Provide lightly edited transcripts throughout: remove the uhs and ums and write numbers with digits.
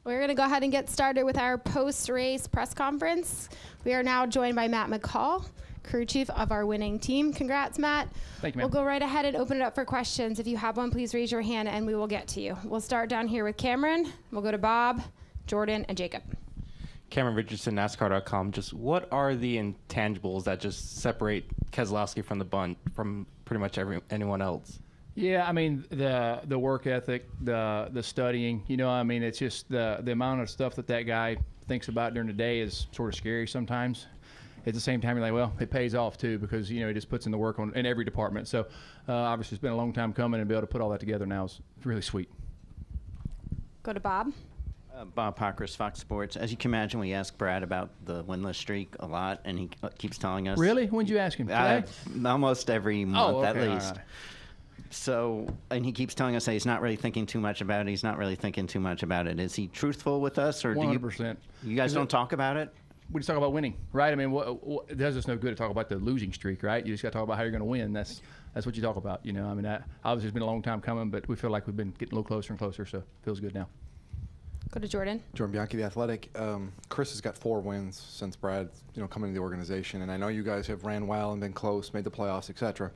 We're going to go ahead and get started with our post-race press conference. We are now joined by Matt McCall, crew chief of our winning team. Congrats, Matt. Thank you, ma'am. We'll go right ahead and open it up for questions. If you have one, please raise your hand and we will get to you. We'll start down here with Cameron. We'll go to Bob, Jordan, and Jacob. Cameron Richardson, NASCAR.com. Just what are the intangibles that just separate Keselowski from pretty much anyone else? Yeah, I mean, the work ethic, the studying, I mean, it's just the amount of stuff that guy thinks about during the day is sort of scary sometimes. At the same time, you're like, well, it pays off too because, he just puts in the work in every department. So obviously it's been a long time coming, and be able to put all that together now is really sweet. Go to Bob. Bob Pockris, Fox Sports. As you can imagine, we ask Brad about the winless streak a lot, and he keeps telling us. Really? When'd you ask him? Today? Almost every month at least. Right. So, and he keeps telling us that he's not really thinking too much about it. He's not really thinking too much about it. Is he truthful with us, or 100%. You guys don't talk about it? We just talk about winning, right? I mean, it does us no good to talk about the losing streak, right? You just got to talk about how you're going to win. That's what you talk about, I mean, obviously it's been a long time coming, but we feel like we've been getting a little closer and closer, so it feels good now. Go to Jordan. Jordan Bianchi, The Athletic. Chris has got 4 wins since Brad, coming into the organization, and I know you guys have ran well and been close, made the playoffs, etc.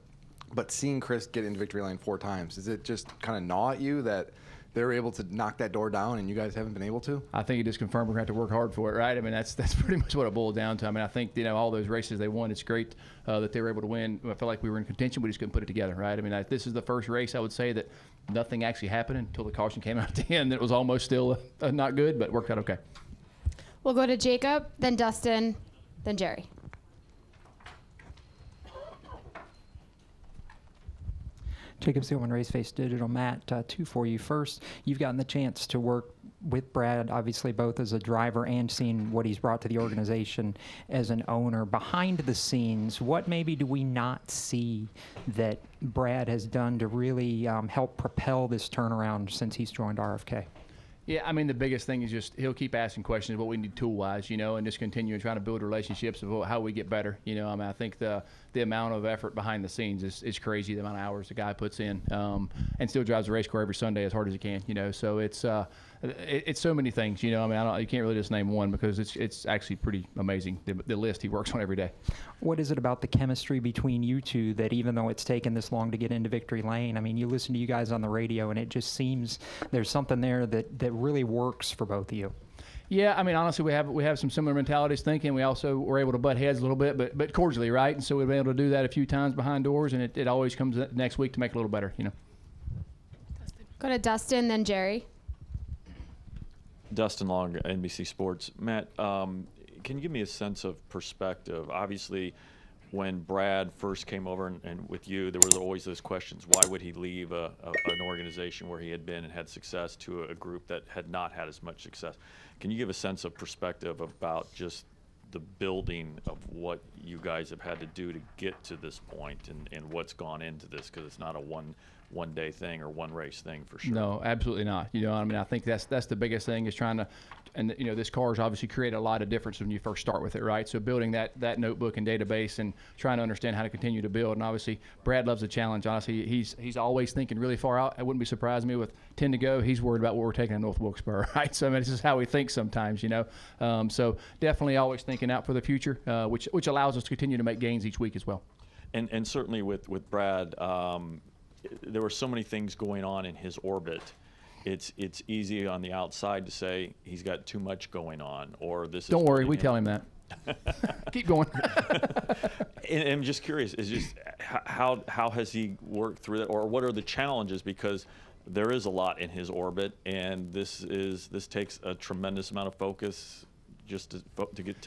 But seeing Chris get into victory lane 4 times, does it just kind of gnaw at you that they're able to knock that door down and you guys haven't been able to? I think it just confirmed we're going to have to work hard for it, right? I mean, that's pretty much what it boiled down to. I mean, I think, all those races they won, it's great that they were able to win. I felt like we were in contention, we just couldn't put it together, right? I mean, this is the first race I would say that nothing actually happened until the caution came out at the end. It was almost still not good, but it worked out okay. We'll go to Jacob, then Dustin, then Jerry. Jacob Seelman, Raceface Digital. Matt, 2 for you. First, you've gotten the chance to work with Brad, obviously both as a driver and seeing what he's brought to the organization as an owner. Behind the scenes, what maybe do we not see that Brad has done to really help propel this turnaround since he's joined RFK? Yeah, I mean, the biggest thing is just he'll keep asking questions of what we need tool-wise, and just continue trying to build relationships of how we get better. I mean, I think the amount of effort behind the ssnes is crazy, the amount of hours the guy puts in, and still drives the race car every Sunday as hard as he can, So it's so many things, I mean, you can't really just name one because it's actually pretty amazing, the list he works on every day. What is it about the chemistry between you two that even though it's taken this long to get into victory lane, I mean, you listen to you guys on the radio and it just seems there's something there that really works for both of you? Yeah, I mean, honestly, we have some similar mentalities thinking. We also were able to butt heads a little bit, but cordially, right? And so we've been able to do that a few times behind doors, and it always comes next week to make it a little better, Go to Dustin, then Jerry. Dustin Long, NBC Sports. Matt, can you give me a sense of perspective? Obviously, when Brad first came over and with you, there was always those questions. Why would he leave an organization where he had been and had success to a group that had not had as much success? Can you give a sense of perspective about just the building of what you guys have had to do to get to this point and what's gone into this? Because it's not a one day thing or one race thing for sure. No, absolutely not. I mean, I think that's the biggest thing is trying to, and this car's obviously created a lot of difference when you first start with it, right? So building that notebook and database and trying to understand how to continue to build. And obviously, Brad loves a challenge. Honestly, he's always thinking really far out. It wouldn't be surprising me with 10 to go. He's worried about what we're taking in North Wilkesboro, right? So I mean, this is how we think sometimes, So definitely always thinking out for the future, which allows us to continue to make gains each week as well. And certainly with Brad, there were so many things going on in his orbit. It's easy on the outside to say he's got too much going on, or this. Don't worry, we tell him that. Keep going. And I'm just curious, is just how has he worked through that, or what are the challenges? Because there is a lot in his orbit, and this takes a tremendous amount of focus just to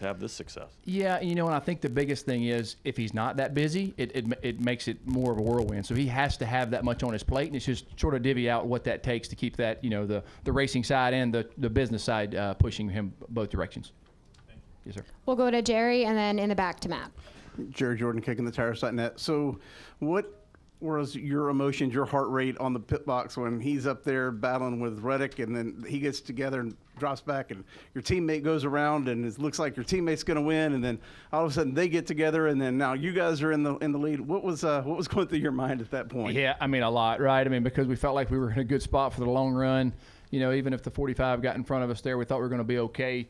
have this success. Yeah, and I think the biggest thing is if he's not that busy, it makes it more of a whirlwind. So he has to have that much on his plate, and it's just sort of divvy out what that takes to keep that, the racing side and the business side pushing him both directions. Thank you. Yes, sir. We'll go to Jerry, and then in the back to Matt. Jerry Jordan, kicking the tires.net. So what was your emotions, your heart rate on the pit box when he's up there battling with Reddick, and then he gets together and drops back, and your teammate goes around, and it looks like your teammate's going to win, and then all of a sudden they get together, and then now you guys are in the lead. What was going through your mind at that point? Yeah, I mean, a lot, right? I mean, because we felt like we were in a good spot for the long run. even if the 45 got in front of us there, we thought we were going to be okay.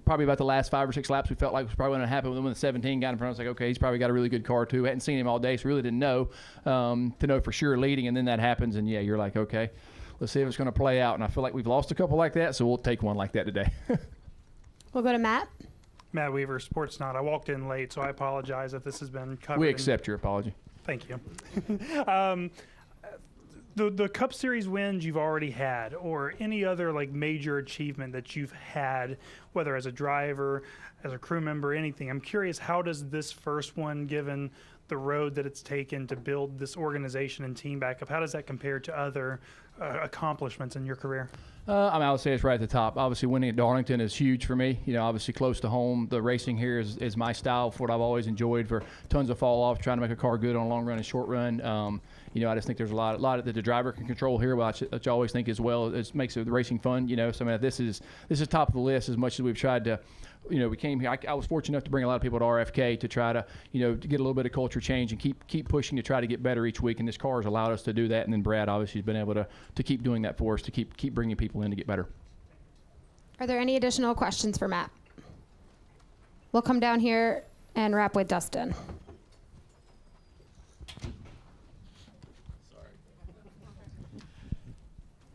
Probably about the last 5 or 6 laps, we felt like it was probably going to happen. When the 17 got in front of us, like, okay, he's probably got a really good car too. Hadn't seen him all day, so really didn't know to know for sure leading. And then that happens, and yeah, you're like, okay, let's see if it's going to play out. And I feel like we've lost a couple like that, so we'll take one like that today. We'll go to Matt. Matt Weaver, Sportsnaut. I walked in late, so I apologize if this has been covered. We accept your apology. Thank you. The Cup Series wins you've already had, or any other like major achievement that you've had, whether as a driver, as a crew member, anything. I'm curious, how does this first one, given the road that it's taken to build this organization and team back up, how does that compare to other accomplishments in your career? I would say it's right at the top. Obviously, winning at Darlington is huge for me. Obviously close to home. The racing here is my style, for what I've always enjoyed, for tons of fall off, trying to make a car good on a long run and short run. I just think there's a lot that the driver can control here, which I always think as well. It makes the racing fun. So this is top of the list as much as we've tried to. We came here. I was fortunate enough to bring a lot of people to RFK to try to, to get a little bit of culture change and keep pushing to try to get better each week. And this car has allowed us to do that. And then Brad obviously has been able to keep doing that for us, to keep bringing people in to get better. Are there any additional questions for Matt? We'll come down here and wrap with Dustin.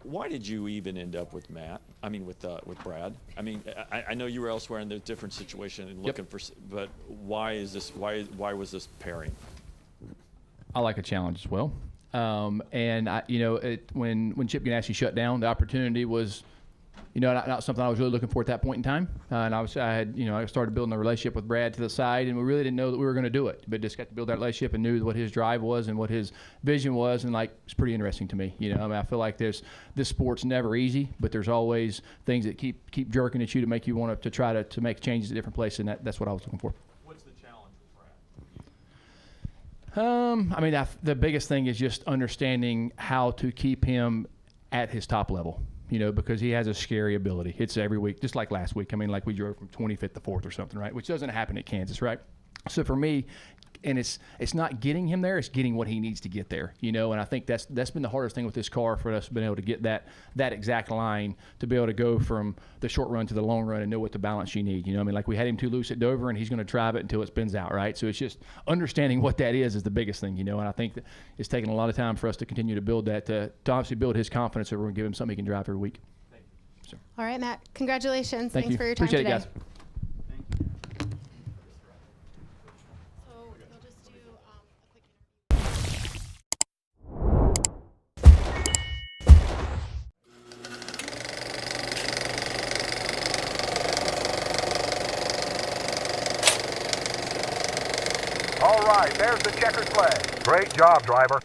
Why did you even end up with Matt? I mean, with Brad. I mean, I know you were elsewhere in a different situation and looking for, but why is this? Why was this pairing? I like a challenge as well, and when Chip Ganassi shut down, the opportunity was, not something I was really looking for at that point in time. And I started building a relationship with Brad to the side, and we really didn't know that we were going to do it, but just got to build that relationship and knew what his drive was and what his vision was, and it's pretty interesting to me. I feel like this sport's never easy, but there's always things that keep jerking at you to make you want to try to make changes at different places, and that's what I was looking for. What's the challenge with Brad? The biggest thing is just understanding how to keep him at his top level. Because he has a scary ability. It's every week, just like last week. Like we drove from 25th to 4th or something, right? Which doesn't happen at Kansas, right? So for me, and it's not getting him there, it's getting what he needs to get there, And I think that's been the hardest thing with this car for us, being able to get that exact line to be able to go from the short run to the long run and know what the balance you need. Like we had him too loose at Dover, and he's going to drive it until it spins out, right? So it's just understanding what that is the biggest thing, And I think that it's taken a lot of time for us to continue to build that, to obviously build his confidence that we're going to give him something he can drive every week. So. All right, Matt. Congratulations. Thanks for your time Appreciate today. It, guys. All right, there's the checkered flag. Great job, driver.